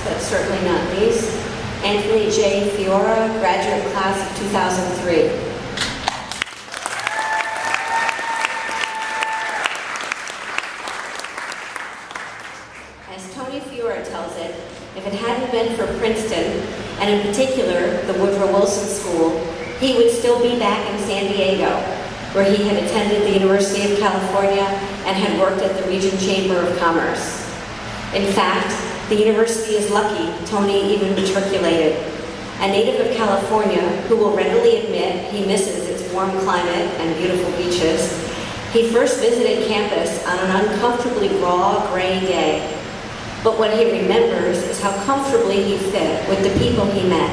but certainly not least, Anthony J. Fiori, graduate class of 2003. As Tony Fiori tells it, if it hadn't been for Princeton, and in particular the Woodrow Wilson School, he would still be back in San Diego, where he had attended the University of California and had worked at the Region Chamber of Commerce. In fact, the university is lucky Tony even matriculated. A native of California who will readily admit he misses its warm climate and beautiful beaches, he first visited campus on an uncomfortably raw, gray day. But what he remembers is how comfortably he fit with the people he met,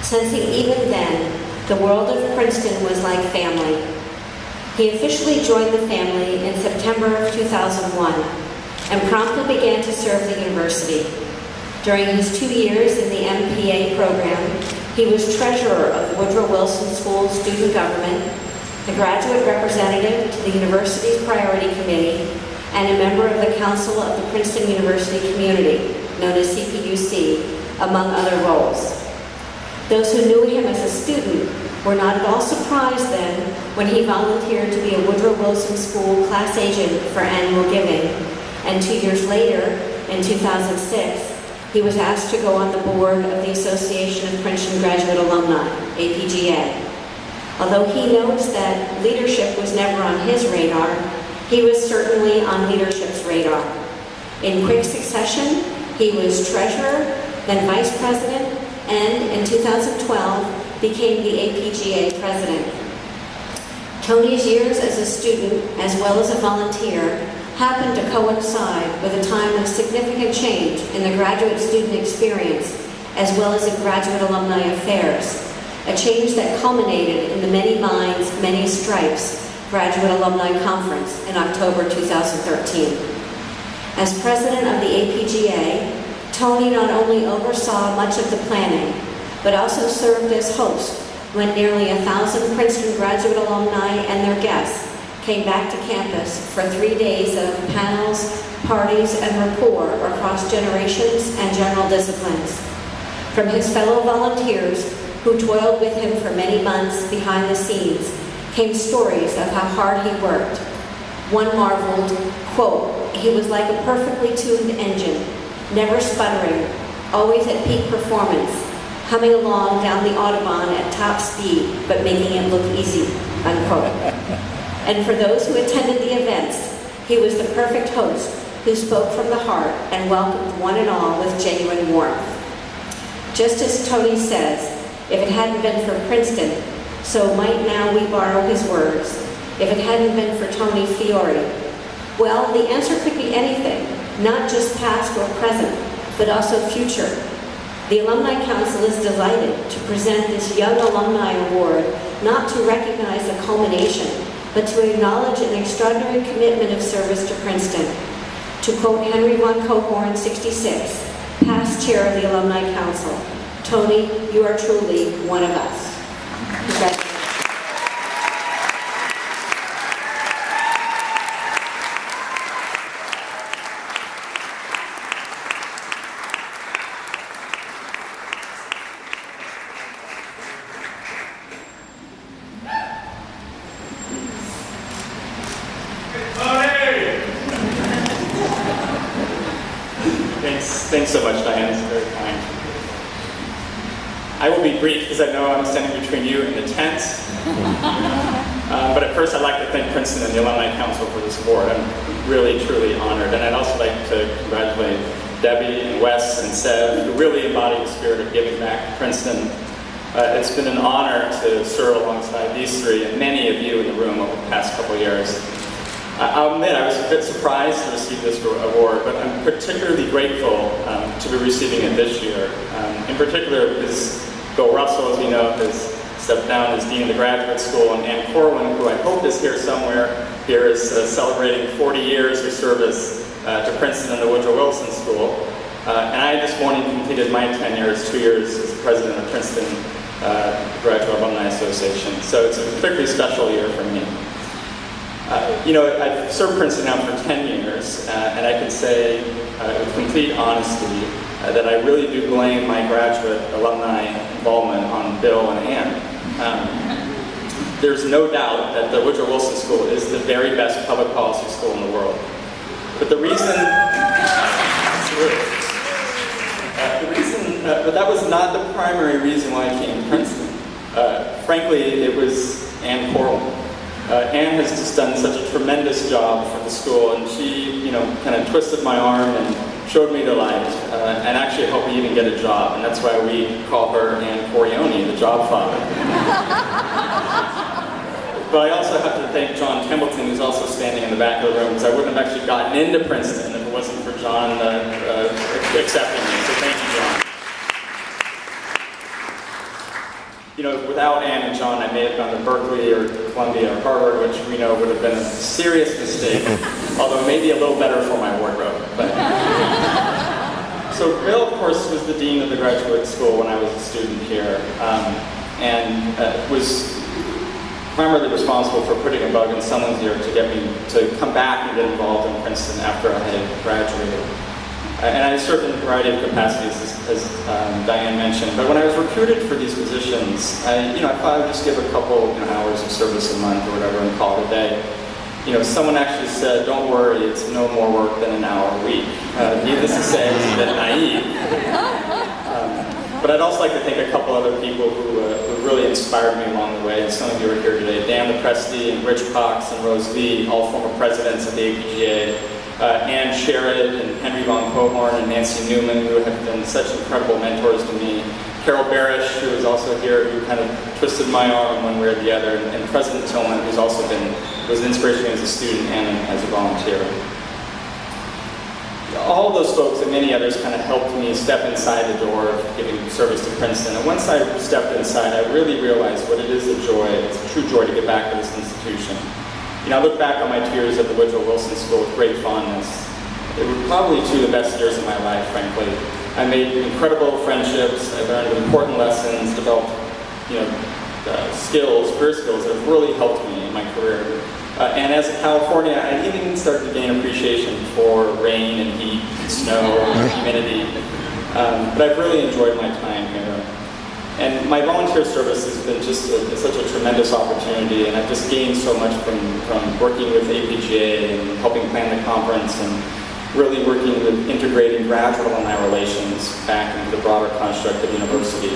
sensing even then the world of Princeton was like family. He officially joined the family in September of 2001 and promptly began to serve the university. During his 2 years in the MPA program, he was treasurer of the Woodrow Wilson School Student Government, the graduate representative to the university's priority committee, and a member of the Council of the Princeton University Community, known as CPUC, among other roles. Those who knew him as a student were not at all surprised then when he volunteered to be a Woodrow Wilson School class agent for annual giving, and 2 years later, in 2006, he was asked to go on the board of the Association of Princeton Graduate Alumni, APGA. Although he notes that leadership was never on his radar, he was certainly on leadership's radar. In quick succession, he was treasurer, then vice president, and in 2012 became the APGA president. Tony's years as a student, as well as a volunteer, happened to coincide with a time of significant change in the graduate student experience, as well as in graduate alumni affairs, a change that culminated in the Many Minds, Many Stripes Graduate Alumni Conference in October 2013. As president of the APGA, Tony not only oversaw much of the planning, but also served as host when nearly 1,000 Princeton graduate alumni and their guests came back to campus for 3 days of panels, parties, and rapport across generations and general disciplines. From his fellow volunteers, who toiled with him for many months behind the scenes, came stories of how hard he worked. One marveled, quote, "He was like a perfectly tuned engine, never sputtering, always at peak performance, humming along down the Autobahn at top speed, but making it look easy," unquote. And for those who attended the events, he was the perfect host who spoke from the heart and welcomed one and all with genuine warmth. Just as Tony says, if it hadn't been for Princeton, so might now we borrow his words, if it hadn't been for Tony Fiori. Well, the answer could be anything, not just past or present, but also future. The Alumni Council is delighted to present this Young Alumni Award, not to recognize a culmination, but to acknowledge an extraordinary commitment of service to Princeton. To quote Henry von Cohorn, 66, past chair of the Alumni Council, "Tony, you are truly one of us." Congratulations. Thanks so much, Diane. It's very kind. I will be brief because I know I'm standing between you and the tent. But at first, I'd like to thank Princeton and the Alumni Council for this award. I'm really, truly honored. And I'd also like to congratulate Debbie and Wes and Seb, who really embody the spirit of giving back to Princeton. It's been an honor to serve alongside these three and many of you in the room over the past couple of years. I'll admit I was a bit surprised to receive this award, but I'm particularly grateful to be receiving it this year. In particular, because Bill Russell, as we know, has stepped down as Dean of the Graduate School, and Ann Corwin, who I hope is here somewhere, here is celebrating 40 years of service to Princeton and the Woodrow Wilson School. And I this morning completed my tenure as 2 years as president of Princeton Graduate Alumni Association. So it's a particularly special year for me. I've served Princeton now for 10 years, and I can say with complete honesty that I really do blame my graduate alumni involvement on Bill and Ann. There's no doubt that the Woodrow Wilson School is the very best public policy school in the world. But the reason, but that was not the primary reason why I came to Princeton. Frankly, it was Ann Corlin. Ann has just done such a tremendous job for the school, and she, kind of twisted my arm and showed me the light, and actually helped me even get a job, and that's why we call her Ann Corione, the job father. But I also have to thank John Templeton, who's also standing in the back of the room, because I wouldn't have actually gotten into Princeton if it wasn't for John accepting me, so thank you, John. Without Ann and John, I may have gone to Berkeley or Columbia or Harvard, which we know would have been a serious mistake, although maybe a little better for my wardrobe. So Bill, of course, was the dean of the graduate school when I was a student here, and was primarily responsible for putting a bug in someone's ear to get me to come back and get involved in Princeton after I had graduated. And I served in a variety of capacities, as Diane mentioned. But when I was recruited for these positions, I thought I would just give a couple hours of service a month or whatever and call it a day. Someone actually said, "Don't worry, it's no more work than an hour a week." Needless to say, I was a bit naive. But I'd also like to thank a couple other people who really inspired me along the way. And some of you are here today: Dan DePresti and Rich Cox and Rose Lee, all former presidents of the APGA. Ann Sherrod and Henry von Cohorn and Nancy Newman, who have been such incredible mentors to me. Carol Barish, who is also here, who kind of twisted my arm one way or the other. And President Tillman, who's also was an inspiration as a student and as a volunteer. All of those folks and many others kind of helped me step inside the door of giving service to Princeton. And once I stepped inside, I really realized what it is a joy. It's a true joy to get back to this institution. I look back on my 2 years at the Woodrow Wilson School with great fondness. They were probably 2 of the best years of my life, frankly. I made incredible friendships, I learned important lessons, developed career skills that have really helped me in my career. And as a Californian, I even started to gain appreciation for rain and heat and snow and humidity. But I've really enjoyed my time here. And my volunteer service has been just such a tremendous opportunity, and I've just gained so much from working with APGA and helping plan the conference and really working with integrating graduate alumni relations back into the broader construct of the university.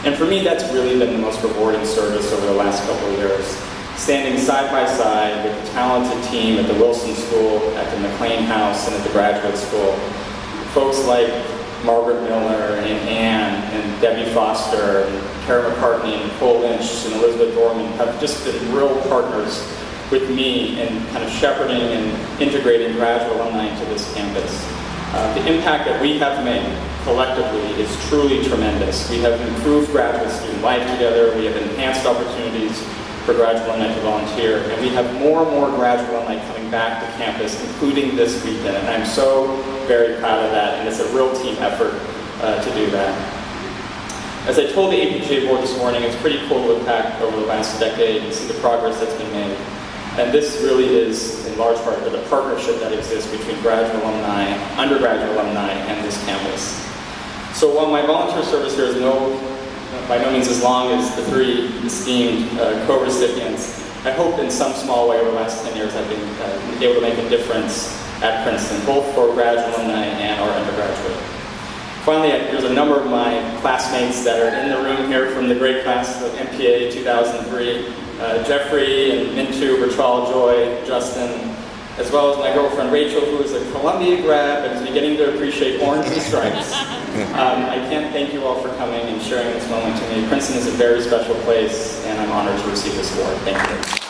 And for me, that's really been the most rewarding service over the last couple of years. Standing side by side with the talented team at the Wilson School, at the McLean House, and at the graduate school. Folks like Margaret Miller and Ann and Debbie Foster and Kara McCartney and Nicole Lynch and Elizabeth Dorman have just been real partners with me in kind of shepherding and integrating graduate alumni into this campus. The impact that we have made collectively is truly tremendous. We have improved graduate student life together, we have enhanced opportunities for graduate alumni to volunteer, and we have more and more graduate alumni coming back to campus, including this weekend, and I'm so very proud of that, and it's a real team effort to do that. As I told the APGA board this morning, it's pretty cool to look back over the last decade and see the progress that's been made. And this really is, in large part, the partnership that exists between graduate alumni, undergraduate alumni, and this campus. So while my volunteer service here is by no means as long as the 3 esteemed co-recipients, I hope in some small way over the last 10 years I've been able to make a difference at Princeton, both for graduate alumni and our undergraduate. Finally, there's a number of my classmates that are in the room here from the great class of MPA 2003. Jeffrey and Mintu, Bertrall, Joy, Justin, as well as my girlfriend Rachel, who is a Columbia grad but is beginning to appreciate orange and stripes. I can't thank you all for coming and sharing this moment to me. Princeton is a very special place, and I'm honored to receive this award. Thank you.